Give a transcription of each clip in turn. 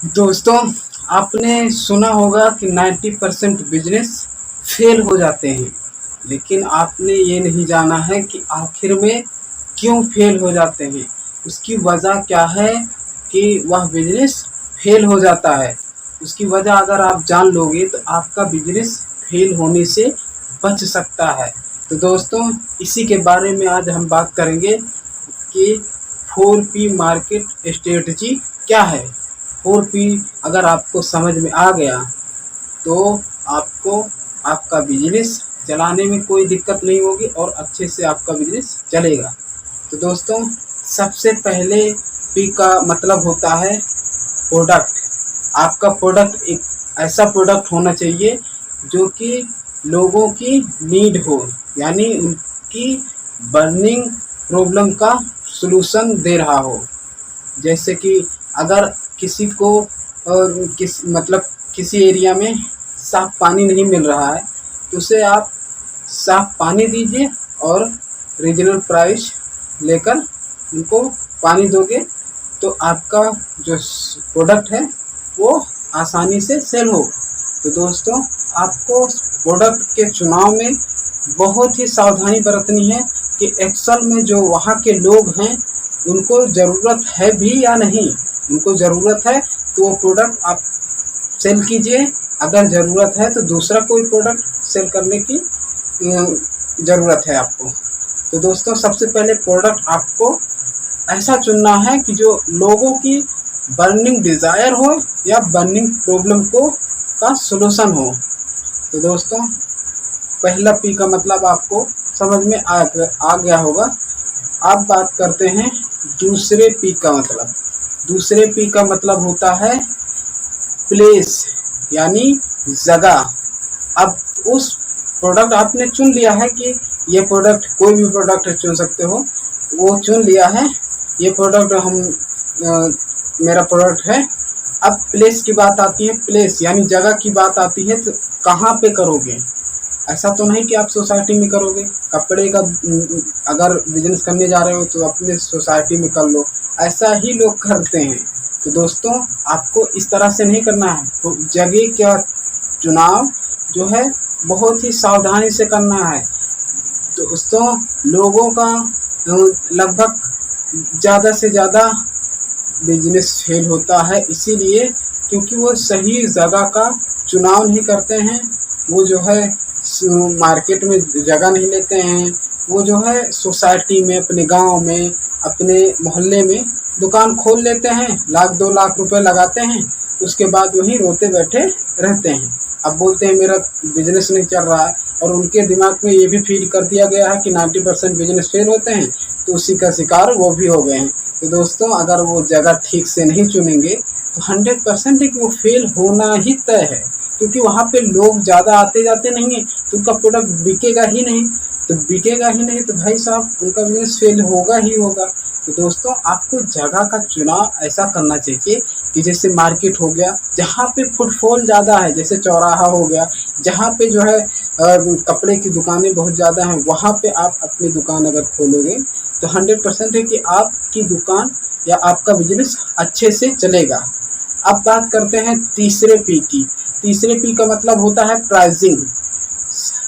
दोस्तों, आपने सुना होगा कि 90% बिजनेस फेल हो जाते हैं, लेकिन आपने ये नहीं जाना है कि आखिर में क्यों फेल हो जाते हैं। उसकी वजह क्या है कि वह बिजनेस फेल हो जाता है। उसकी वजह अगर आप जान लोगे तो आपका बिजनेस फेल होने से बच सकता है। तो दोस्तों, इसी के बारे में आज हम बात करेंगे कि 4P मार्केट स्ट्रेटजी क्या है। 4P अगर आपको समझ में आ गया तो आपको आपका बिजनेस चलाने में कोई दिक्कत नहीं होगी और अच्छे से आपका बिजनेस चलेगा। तो दोस्तों, सबसे पहले पी का मतलब होता है प्रोडक्ट। आपका प्रोडक्ट एक ऐसा प्रोडक्ट होना चाहिए जो कि लोगों की नीड हो, यानी उनकी बर्निंग प्रॉब्लम का सलूशन दे रहा हो। जैसे कि अगर किसी को किसी एरिया में साफ पानी नहीं मिल रहा है तो उसे आप साफ पानी दीजिए और रीजनल प्राइस लेकर उनको पानी दोगे तो आपका जो प्रोडक्ट है वो आसानी से सेल हो। तो दोस्तों, आपको प्रोडक्ट के चुनाव में बहुत ही सावधानी बरतनी है कि एक्चुअल में जो वहाँ के लोग हैं उनको ज़रूरत है भी या नहीं। उनको ज़रूरत है तो वो प्रोडक्ट आप सेल कीजिए, अगर ज़रूरत है तो दूसरा कोई प्रोडक्ट सेल करने की ज़रूरत है आपको। तो दोस्तों, सबसे पहले प्रोडक्ट आपको ऐसा चुनना है कि जो लोगों की बर्निंग डिज़ायर हो या बर्निंग प्रॉब्लम को का सलूशन हो। तो दोस्तों, पहला पी का मतलब आपको समझ में आ गया होगा। अब बात करते हैं दूसरे पी का मतलब। दूसरे पी का मतलब होता है प्लेस, यानी जगह। अब उस प्रोडक्ट आपने चुन लिया है कि ये प्रोडक्ट, कोई भी प्रोडक्ट चुन सकते हो, वो चुन लिया है ये प्रोडक्ट मेरा प्रोडक्ट है। अब प्लेस की बात आती है, प्लेस यानी जगह की बात आती है तो कहाँ पे करोगे। ऐसा तो नहीं कि आप सोसाइटी में करोगे। कपड़े का अगर बिजनेस करने जा रहे हो तो अपने सोसाइटी में कर लो, ऐसा ही लोग करते हैं। तो दोस्तों, आपको इस तरह से नहीं करना है। तो जगह का चुनाव जो है बहुत ही सावधानी से करना है। तो दोस्तों, लोगों का लगभग ज़्यादा से ज़्यादा बिजनेस फेल होता है इसीलिए क्योंकि वो सही जगह का चुनाव नहीं करते हैं। वो जो है मार्केट में जगह नहीं लेते हैं। वो जो है सोसाइटी में, अपने गांव में, अपने मोहल्ले में दुकान खोल लेते हैं, 1-2 लाख रुपए लगाते हैं, उसके बाद वहीं रोते बैठे रहते हैं। अब बोलते हैं मेरा बिजनेस नहीं चल रहा है, और उनके दिमाग में ये भी फीड कर दिया गया है कि 90% बिजनेस फेल होते हैं, तो उसी का शिकार वो भी हो गए हैं। तो दोस्तों, अगर वो जगह ठीक से नहीं चुनेंगे तो 100% है कि वो फेल होना ही तय है, क्योंकि वहाँ पे लोग ज़्यादा आते जाते नहीं हैं तो उनका प्रोडक्ट बिकेगा ही नहीं। तो बिकेगा ही नहीं तो भाई साहब उनका बिजनेस फेल होगा ही होगा। तो दोस्तों, आपको जगह का चुनाव ऐसा करना चाहिए कि जैसे मार्केट हो गया, जहाँ पे फुटफॉल ज़्यादा है, जैसे चौराहा हो गया, जहाँ पे जो है कपड़े की दुकानें बहुत ज़्यादा हैं, वहाँ पे आप अपनी दुकान अगर खोलोगे तो 100% है कि आपकी दुकान या आपका बिजनेस अच्छे से चलेगा। अब बात करते हैं तीसरे पी की। तीसरे पी का मतलब होता है प्राइसिंग।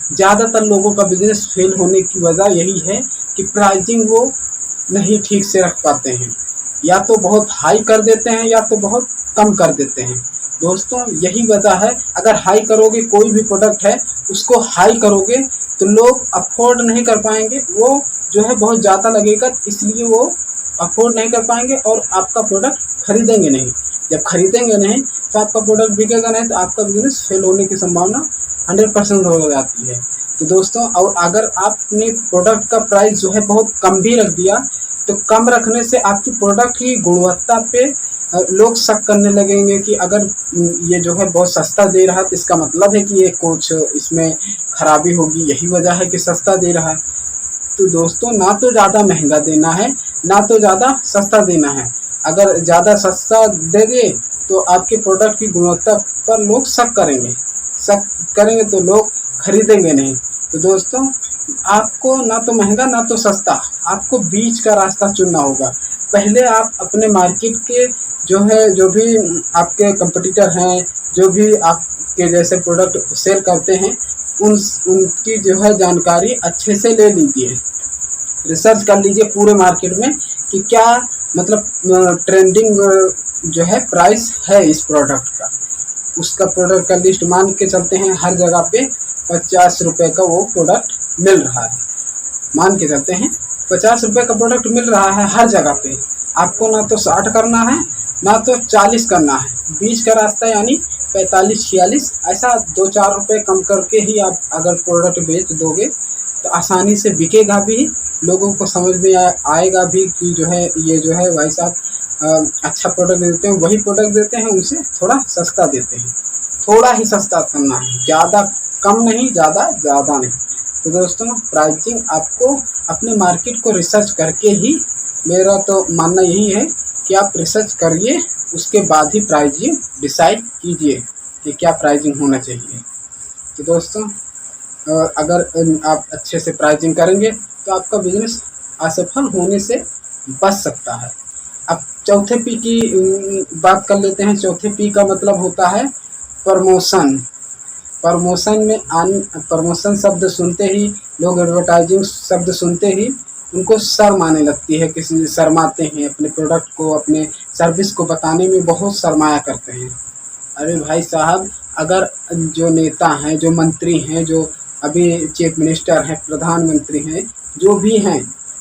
ज़्यादातर लोगों का बिजनेस फेल होने की वजह यही है कि प्राइसिंग वो नहीं ठीक से रख पाते हैं, या तो बहुत हाई कर देते हैं या तो बहुत कम कर देते हैं। दोस्तों, यही वजह है। अगर हाई करोगे, कोई भी प्रोडक्ट है उसको हाई करोगे तो लोग अफोर्ड नहीं कर पाएंगे, वो जो है बहुत ज़्यादा लगेगा, इसलिए वो अफोर्ड नहीं कर पाएंगे और आपका प्रोडक्ट खरीदेंगे नहीं। जब खरीदेंगे नहीं तो आपका प्रोडक्ट बिकेगा नहीं, तो आपका बिजनेस फेल होने की संभावना 100% हो जाती है। तो दोस्तों, और अगर आपने प्रोडक्ट का प्राइस जो है बहुत कम भी रख दिया तो कम रखने से आपकी प्रोडक्ट की गुणवत्ता पे लोग शक करने लगेंगे कि अगर ये जो है बहुत सस्ता दे रहा है तो इसका मतलब है कि ये कुछ इसमें खराबी होगी, यही वजह है कि सस्ता दे रहा है। तो दोस्तों, ना तो ज़्यादा महंगा देना है, ना तो ज़्यादा सस्ता देना है। अगर ज़्यादा सस्ता देंगे तो आपके प्रोडक्ट की गुणवत्ता पर लोग शक करेंगे तो लोग खरीदेंगे नहीं। तो दोस्तों, आपको ना तो महंगा ना तो सस्ता, आपको बीच का रास्ता चुनना होगा। पहले आप अपने मार्केट के जो है, जो भी आपके कंपटीटर हैं, जो भी आपके जैसे प्रोडक्ट सेल करते हैं, उनकी जो है जानकारी अच्छे से ले लीजिए, रिसर्च कर लीजिए पूरे मार्केट में कि क्या मतलब ट्रेंडिंग जो है प्राइस है इस प्रोडक्ट का। उसका प्रोडक्ट का लिस्ट मान के चलते हैं, हर जगह पे 50 रुपये का वो प्रोडक्ट मिल रहा है, मान के चलते हैं 50 रुपये का प्रोडक्ट मिल रहा है हर जगह पे। आपको ना तो 60 करना है, ना तो 40 करना है, बीच का रास्ता यानी 45-46, ऐसा 2-4 रुपये कम करके ही आप अगर प्रोडक्ट बेच दोगे तो आसानी से बिकेगा भी, लोगों को समझ में आएगा भी कि जो है ये जो है भाई साहब अच्छा प्रोडक्ट देते हैं, वही प्रोडक्ट देते हैं, उनसे थोड़ा सस्ता देते हैं। थोड़ा ही सस्ता करना है, ज़्यादा कम नहीं, ज़्यादा नहीं। तो दोस्तों, प्राइसिंग आपको अपने मार्केट को रिसर्च करके ही, मेरा तो मानना यही है कि आप रिसर्च करिए, उसके बाद ही प्राइसिंग डिसाइड कीजिए कि क्या प्राइसिंग होना चाहिए। तो दोस्तों, अगर आप अच्छे से प्राइसिंग करेंगे तो आपका बिजनेस असफल होने से बच सकता है। अब चौथे पी की बात कर लेते हैं। चौथे पी का मतलब होता है प्रमोशन। प्रमोशन शब्द सुनते ही लोग, एडवर्टाइजिंग शब्द सुनते ही उनको शर्म आने लगती है, किसी शर्माते हैं, अपने प्रोडक्ट को, अपने सर्विस को बताने में बहुत शर्माया करते हैं। अरे भाई साहब, अगर जो नेता हैं, जो मंत्री हैं, जो अभी चीफ मिनिस्टर हैं, प्रधानमंत्री हैं, जो भी हैं,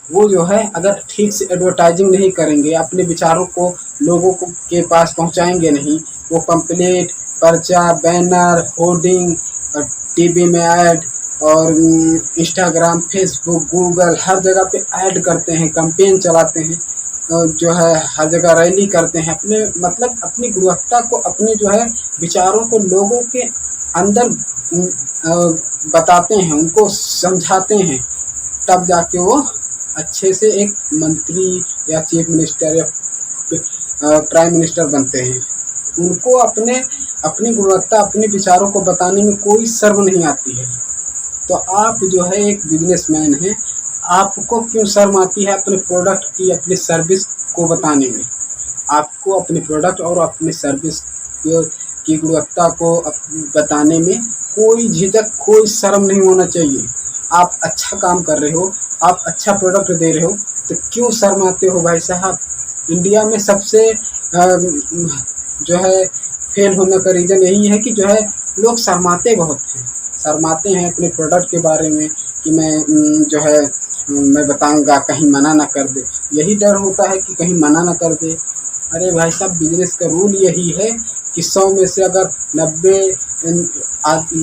वो जो है अगर ठीक से एडवर्टाइजिंग नहीं करेंगे, अपने विचारों को लोगों को के पास पहुंचाएंगे नहीं, वो पंपलेट, पर्चा, बैनर, होर्डिंग, टीवी में ऐड और इंस्टाग्राम, फेसबुक, गूगल, हर जगह पे ऐड करते हैं, कैंपेन चलाते हैं, जो है हर जगह रैली करते हैं, अपने मतलब अपनी गुणवत्ता को, अपने जो है विचारों को लोगों के अंदर बताते हैं, उनको समझाते हैं, तब जाके वो अच्छे से एक मंत्री या चीफ मिनिस्टर या प्राइम मिनिस्टर बनते हैं। उनको अपनी गुणवत्ता, अपने विचारों को बताने में कोई शर्म नहीं आती है। तो आप जो है एक बिजनेसमैन हैं, आपको क्यों शर्म आती है अपने प्रोडक्ट की, अपनी सर्विस को बताने में? आपको अपने प्रोडक्ट और अपनी सर्विस की गुणवत्ता को बताने में कोई झिझक, कोई शर्म नहीं होना चाहिए। आप अच्छा काम कर रहे हो, आप अच्छा प्रोडक्ट दे रहे हो, तो क्यों शर्माते हो भाई साहब? इंडिया में सबसे जो है फेल होने का रीज़न यही है कि जो है लोग शर्माते बहुत हैं, शर्माते हैं अपने प्रोडक्ट के बारे में कि मैं बताऊंगा, कहीं मना ना कर दे। यही डर होता है कि कहीं मना ना कर दे। अरे भाई साहब, बिजनेस का रूल यही है कि 100 में से अगर 90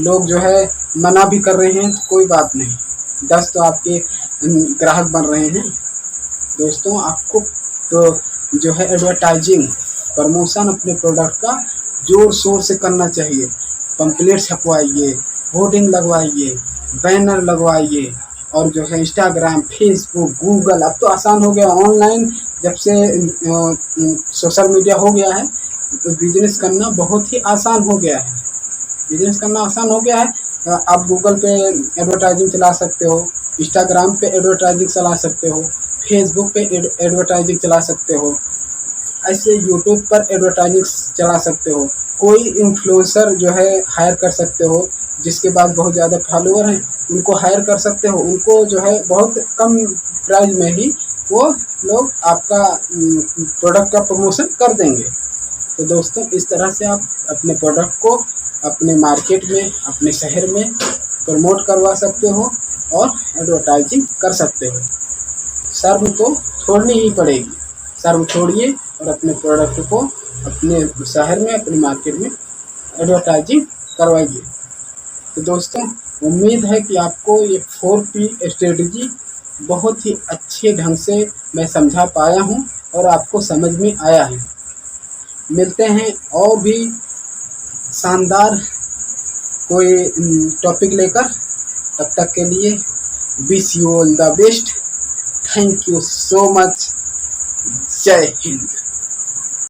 लोग जो है मना भी कर रहे हैं तो कोई बात नहीं, 10 तो आपके ग्राहक बन रहे हैं। दोस्तों, आपको तो जो है एडवर्टाइजिंग, प्रमोशन अपने प्रोडक्ट का जोर शोर से करना चाहिए। पंपलेट छपवाइए, होर्डिंग लगवाइए, बैनर लगवाइए, और जो है इंस्टाग्राम, फेसबुक, गूगल, अब तो आसान हो गया ऑनलाइन, जब से सोशल मीडिया हो गया है तो बिजनेस करना बहुत ही आसान हो गया है। बिजनेस करना आसान हो गया है। आप गूगल पे एडवर्टाइजिंग चला सकते हो, इंस्टाग्राम पे एडवर्टाइजिंग चला सकते हो, फेसबुक पे एडवर्टाइजिंग चला सकते हो, ऐसे यूट्यूब पर एडवर्टाइजिंग चला सकते हो। कोई इन्फ्लुएंसर जो है हायर कर सकते हो, जिसके पास बहुत ज़्यादा फॉलोअर हैं, उनको हायर कर सकते हो। उनको जो है बहुत कम प्राइस में ही वो लोग आपका प्रोडक्ट का प्रमोशन कर देंगे। तो दोस्तों, इस तरह से आप अपने प्रोडक्ट को अपने मार्केट में, अपने शहर में प्रमोट करवा सकते हो और एडवर्टाइजिंग कर सकते हो। शर्म तो छोड़नी ही पड़ेगी। शर्म छोड़िए और अपने प्रोडक्ट को अपने शहर में, अपने मार्केट में एडवर्टाइजिंग करवाइए। तो दोस्तों, उम्मीद है कि आपको ये 4P स्ट्रेटजी बहुत ही अच्छे ढंग से मैं समझा पाया हूँ और आपको समझ में आया है। मिलते हैं और भी शानदार कोई टॉपिक लेकर। तब तक के लिए wish you all the best. Thank you so much. जय हिंद।